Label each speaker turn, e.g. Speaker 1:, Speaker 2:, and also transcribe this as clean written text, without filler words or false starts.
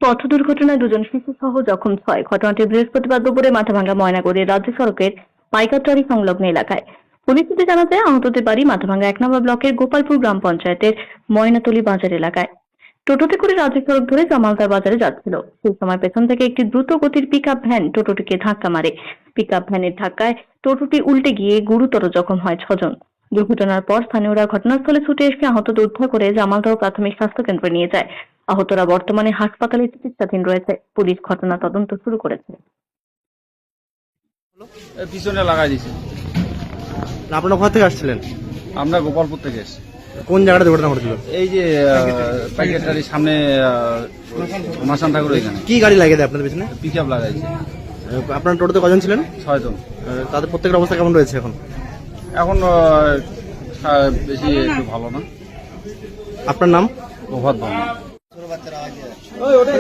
Speaker 1: পথ দুর্ঘটনায় দুজন শিশু সহ জখম 6। ঘটনাটি বৃহস্পতিবার দুপুরে মাথাভাঙ্গা ময়নাগুড়ি রাজ্য সড়কের পাইকারটারি সংলগ্ন এলাকায়। পুলিশ সূত্রে জানা যায়, আহতদের বাড়ি মাথাভাঙ্গা 1 নম্বর ব্লকের গোপালপুর গ্রাম পঞ্চায়েতের ময়নাতলী বাজার এলাকায়। টোটোতে করে রাজ্য সড়ক ধরে জামালদার বাজারে যাচ্ছিল। সেই সময় পেছন থেকে একটি দ্রুত গতির পিকআপ ভ্যান টোটোটিকে ধাক্কা মারে। পিকআপ ভ্যানের ধাক্কায় টোটোটি উল্টে গিয়ে গুরুতর জখম হয় 6 জন। দুর্ঘটনার পর স্থানীয়রা ঘটনাস্থলে ছুটে এসে আহতদের উদ্ধার করে জামালদহ প্রাথমিক স্বাস্থ্য কেন্দ্রে নিয়ে যায়। আহতরা বর্তমানে হাসপাতালে চিকিৎসাধীন রয়েছে। পুলিশ ঘটনা তদন্ত শুরু করেছে।
Speaker 2: পিছনে লাগাই দিয়েছে।
Speaker 3: আপনারা কোথা থেকে আসছিলেন?
Speaker 2: আমরা গোপালপুর থেকে এসেছি।
Speaker 3: কোন জায়গাটা দুর্ঘটনা ঘটেছিল?
Speaker 2: এই যে প্যাকেটটারির সামনে মাসান ঠাকুর এখানে
Speaker 3: কি গাড়ি লাগিয়ে দেয় আপনাদের পিছনে?
Speaker 2: পিক আপ লাগাইছে।
Speaker 3: আপনার টোটোতে কজন ছিলেন?
Speaker 2: 6 জন।
Speaker 3: তাদের প্রত্যেকের অবস্থা কেমন রয়েছে এখন?
Speaker 2: এখন বেশি একটু ভালো না।
Speaker 3: আপনার নাম?
Speaker 2: প্রভাত বর্মা।